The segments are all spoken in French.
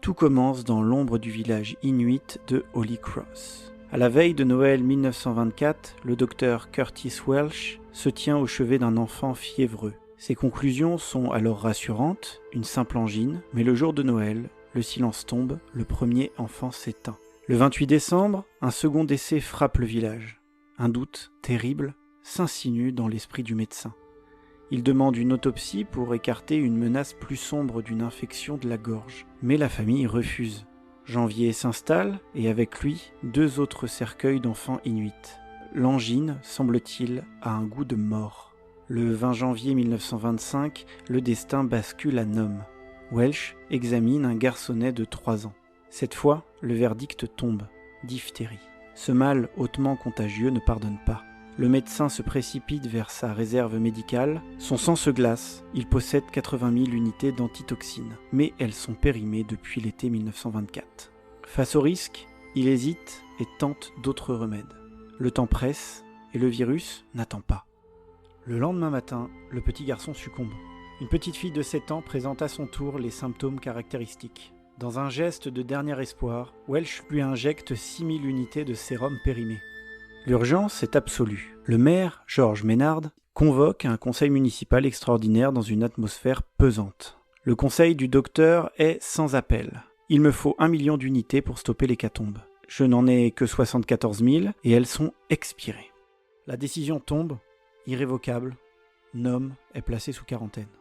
Tout commence dans l'ombre du village inuit de Holy Cross. À la veille de Noël 1924, le docteur Curtis Welsh se tient au chevet d'un enfant fiévreux. Ses conclusions sont alors rassurantes, une simple angine, mais le jour de Noël, le silence tombe, le premier enfant s'éteint. Le 28 décembre, un second décès frappe le village. Un doute terrible s'insinue dans l'esprit du médecin. Il demande une autopsie pour écarter une menace plus sombre d'une infection de la gorge. Mais la famille refuse. Janvier s'installe et avec lui, 2 autres cercueils d'enfants inuits. L'angine, semble-t-il, a un goût de mort. Le 20 janvier 1925, le destin bascule à Nome. Welsh examine un garçonnet de 3 ans. Cette fois, le verdict tombe. Diphtérie. Ce mal hautement contagieux ne pardonne pas. Le médecin se précipite vers sa réserve médicale. Son sang se glace. Il possède 80 000 unités d'antitoxines. Mais elles sont périmées depuis l'été 1924. Face au risque, il hésite et tente d'autres remèdes. Le temps presse et le virus n'attend pas. Le lendemain matin, le petit garçon succombe. Une petite fille de 7 ans présente à son tour les symptômes caractéristiques. Dans un geste de dernier espoir, Welsh lui injecte 6 000 unités de sérum périmé. L'urgence est absolue. Le maire, George Maynard, convoque un conseil municipal extraordinaire dans une atmosphère pesante. Le conseil du docteur est sans appel. Il me faut 1 million d'unités pour stopper l'hécatombe. Je n'en ai que 74 000 et elles sont expirées. La décision tombe, irrévocable. Nome est placé sous quarantaine.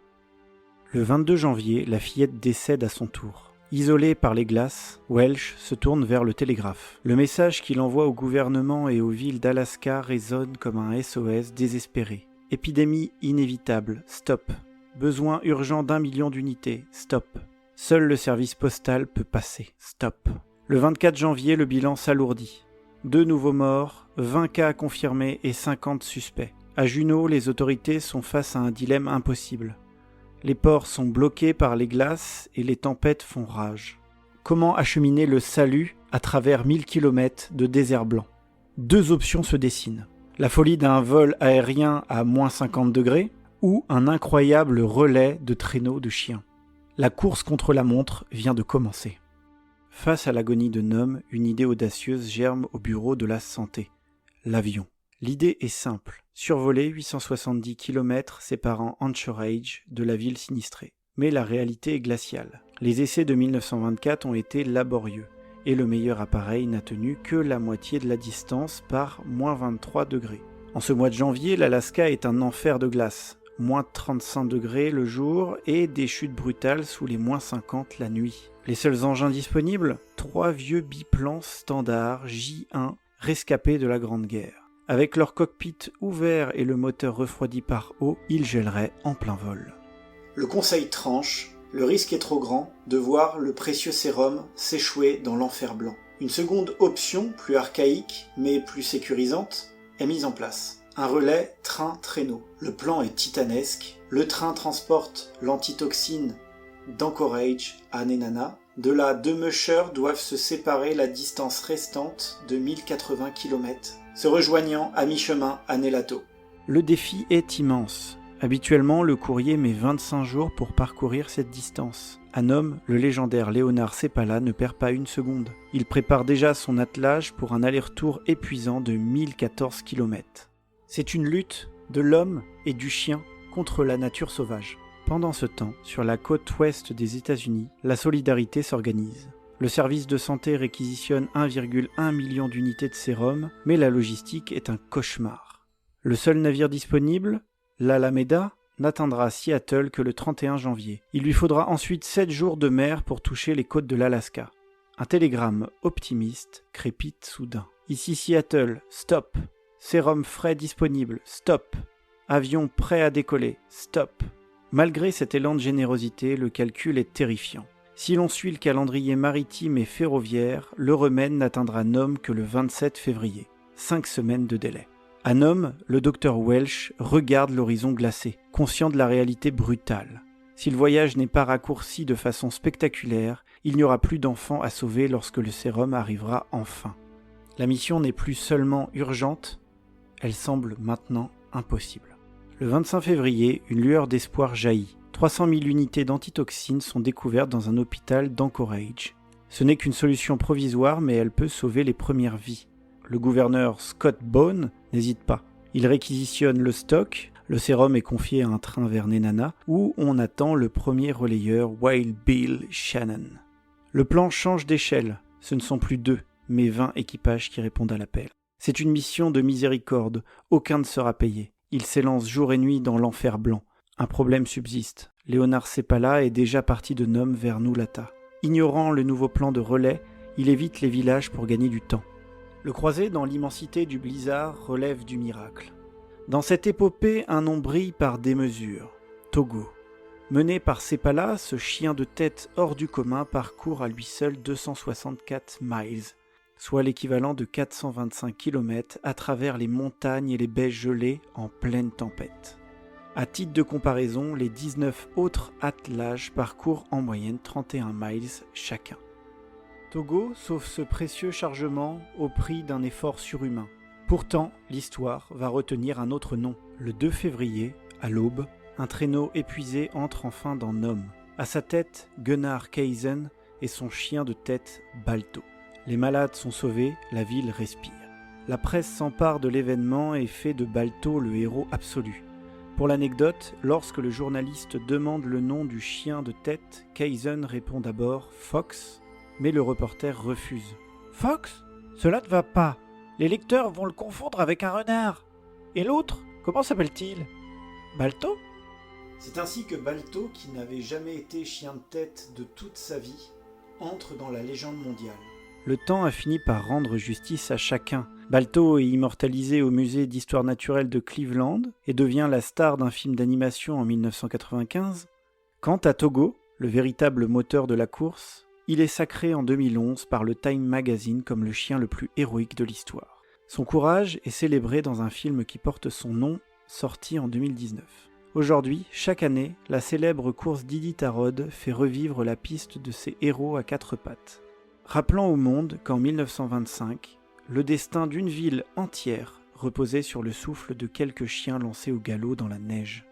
Le 22 janvier, la fillette décède à son tour. Isolé par les glaces, Welsh se tourne vers le télégraphe. Le message qu'il envoie au gouvernement et aux villes d'Alaska résonne comme un SOS désespéré. Épidémie inévitable, stop. Besoin urgent d'1 million d'unités, stop. Seul le service postal peut passer, stop. Le 24 janvier, le bilan s'alourdit. 2 nouveaux morts, 20 cas confirmés et 50 suspects. À Juneau, les autorités sont face à un dilemme impossible. Les ports sont bloqués par les glaces et les tempêtes font rage. Comment acheminer le salut à travers 1000 km de désert blanc ? 2 options se dessinent. La folie d'un vol aérien à moins 50 degrés ou un incroyable relais de traîneaux de chiens. La course contre la montre vient de commencer. Face à l'agonie de Nome, une idée audacieuse germe au bureau de la santé. L'avion. L'idée est simple, survoler 870 km séparant Anchorage de la ville sinistrée. Mais la réalité est glaciale. Les essais de 1924 ont été laborieux, et le meilleur appareil n'a tenu que la moitié de la distance par moins 23 degrés. En ce mois de janvier, l'Alaska est un enfer de glace, moins 35 degrés le jour et des chutes brutales sous les moins 50 la nuit. Les seuls engins disponibles, 3 vieux biplans standards J1 rescapés de la Grande Guerre. Avec leur cockpit ouvert et le moteur refroidi par eau, ils gèleraient en plein vol. Le conseil tranche, le risque est trop grand de voir le précieux sérum s'échouer dans l'enfer blanc. Une seconde option, plus archaïque mais plus sécurisante, est mise en place. Un relais train-traîneau. Le plan est titanesque. Le train transporte l'antitoxine d'Anchorage à Nenana. De là, 2 mushers doivent se séparer la distance restante de 1080 km. Se rejoignant à mi-chemin à Nelato. Le défi est immense. Habituellement, le courrier met 25 jours pour parcourir cette distance. À Nome, le légendaire Léonard Sepala ne perd pas une seconde. Il prépare déjà son attelage pour un aller-retour épuisant de 1014 km. C'est une lutte de l'homme et du chien contre la nature sauvage. Pendant ce temps, sur la côte ouest des États-Unis, la solidarité s'organise. Le service de santé réquisitionne 1,1 million d'unités de sérum, mais la logistique est un cauchemar. Le seul navire disponible, l'Alameda, n'atteindra Seattle que le 31 janvier. Il lui faudra ensuite 7 jours de mer pour toucher les côtes de l'Alaska. Un télégramme optimiste crépite soudain. Ici Seattle, stop. Sérum frais disponible, stop. Avion prêt à décoller, stop. Malgré cet élan de générosité, le calcul est terrifiant. Si l'on suit le calendrier maritime et ferroviaire, le remède n'atteindra Nome que le 27 février. 5 semaines de délai. À Nome, le docteur Welsh regarde l'horizon glacé, conscient de la réalité brutale. Si le voyage n'est pas raccourci de façon spectaculaire, il n'y aura plus d'enfants à sauver lorsque le sérum arrivera enfin. La mission n'est plus seulement urgente, elle semble maintenant impossible. Le 25 février, une lueur d'espoir jaillit. 300 000 unités d'antitoxines sont découvertes dans un hôpital d'Anchorage. Ce n'est qu'une solution provisoire, mais elle peut sauver les premières vies. Le gouverneur Scott Bone n'hésite pas. Il réquisitionne le stock, le sérum est confié à un train vers Nenana, où on attend le premier relayeur Wild Bill Shannon. Le plan change d'échelle, ce ne sont plus 2, mais 20 équipages qui répondent à l'appel. C'est une mission de miséricorde, aucun ne sera payé. Ils s'élancent jour et nuit dans l'enfer blanc. Un problème subsiste. Léonard Seppala est déjà parti de Nome vers Noulata. Ignorant le nouveau plan de relais, il évite les villages pour gagner du temps. Le croisé dans l'immensité du blizzard relève du miracle. Dans cette épopée, un nom brille par démesure. Togo. Mené par Seppala, ce chien de tête hors du commun parcourt à lui seul 264 miles, soit l'équivalent de 425 km à travers les montagnes et les baies gelées en pleine tempête. À titre de comparaison, les 19 autres attelages parcourent en moyenne 31 miles chacun. Togo sauve ce précieux chargement au prix d'un effort surhumain. Pourtant, l'histoire va retenir un autre nom. Le 2 février, à l'aube, un traîneau épuisé entre enfin dans Nome. À sa tête, Gunnar Kaysen et son chien de tête, Balto. Les malades sont sauvés, la ville respire. La presse s'empare de l'événement et fait de Balto le héros absolu. Pour l'anecdote, lorsque le journaliste demande le nom du chien de tête, Kaysen répond d'abord « Fox », mais le reporter refuse. « Fox ? Cela ne va pas. Les lecteurs vont le confondre avec un renard. Et l'autre, comment s'appelle-t-il ? Balto ? » C'est ainsi que Balto, qui n'avait jamais été chien de tête de toute sa vie, entre dans la légende mondiale. Le temps a fini par rendre justice à chacun. Balto est immortalisé au musée d'histoire naturelle de Cleveland et devient la star d'un film d'animation en 1995. Quant à Togo, le véritable moteur de la course, il est sacré en 2011 par le Time Magazine comme le chien le plus héroïque de l'histoire. Son courage est célébré dans un film qui porte son nom, sorti en 2019. Aujourd'hui, chaque année, la célèbre course d'Iditarod fait revivre la piste de ses héros à 4 pattes. Rappelant au monde qu'en 1925, le destin d'une ville entière reposait sur le souffle de quelques chiens lancés au galop dans la neige.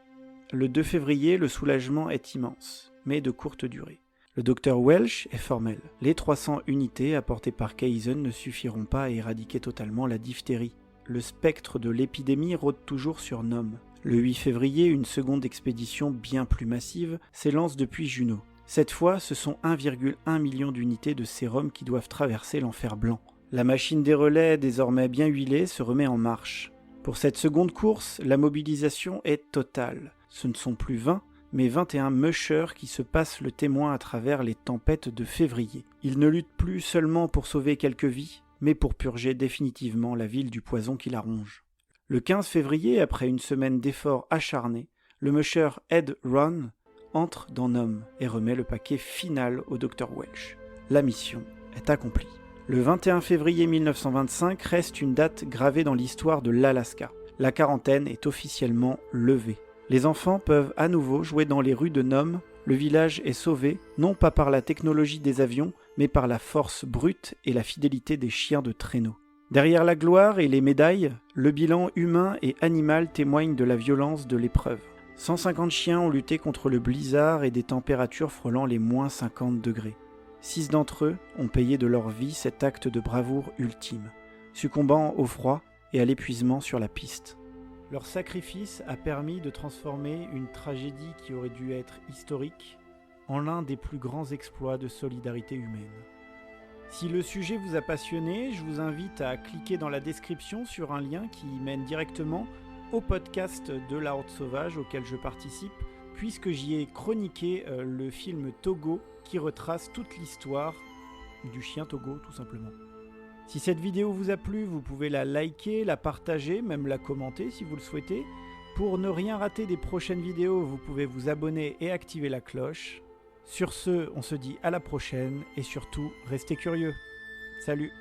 Le 2 février, le soulagement est immense, mais de courte durée. Le docteur Welsh est formel. Les 300 unités apportées par Kaysen ne suffiront pas à éradiquer totalement la diphtérie. Le spectre de l'épidémie rôde toujours sur Nome. Le 8 février, une seconde expédition bien plus massive s'élance depuis Juneau. Cette fois, ce sont 1,1 million d'unités de sérum qui doivent traverser l'enfer blanc. La machine des relais, désormais bien huilée, se remet en marche. Pour cette seconde course, la mobilisation est totale. Ce ne sont plus 20, mais 21 mushers qui se passent le témoin à travers les tempêtes de février. Ils ne luttent plus seulement pour sauver quelques vies, mais pour purger définitivement la ville du poison qui la ronge. Le 15 février, après une semaine d'efforts acharnés, le musher Ed Ron entre dans Nome et remet le paquet final au Dr Welsh. La mission est accomplie. Le 21 février 1925 reste une date gravée dans l'histoire de l'Alaska. La quarantaine est officiellement levée. Les enfants peuvent à nouveau jouer dans les rues de Nome. Le village est sauvé, non pas par la technologie des avions, mais par la force brute et la fidélité des chiens de traîneau. Derrière la gloire et les médailles, le bilan humain et animal témoigne de la violence de l'épreuve. 150 chiens ont lutté contre le blizzard et des températures frôlant les moins 50 degrés. 6 d'entre eux ont payé de leur vie cet acte de bravoure ultime, succombant au froid et à l'épuisement sur la piste. Leur sacrifice a permis de transformer une tragédie qui aurait dû être historique en l'un des plus grands exploits de solidarité humaine. Si le sujet vous a passionné, je vous invite à cliquer dans la description sur un lien qui mène directement au podcast de La Horde Sauvage auquel je participe, puisque j'y ai chroniqué le film Togo qui retrace toute l'histoire du chien Togo tout simplement. Si cette vidéo vous a plu, vous pouvez la liker, la partager, même la commenter si vous le souhaitez. Pour ne rien rater des prochaines vidéos, vous pouvez vous abonner et activer la cloche. Sur ce, on se dit à la prochaine et surtout, restez curieux. Salut!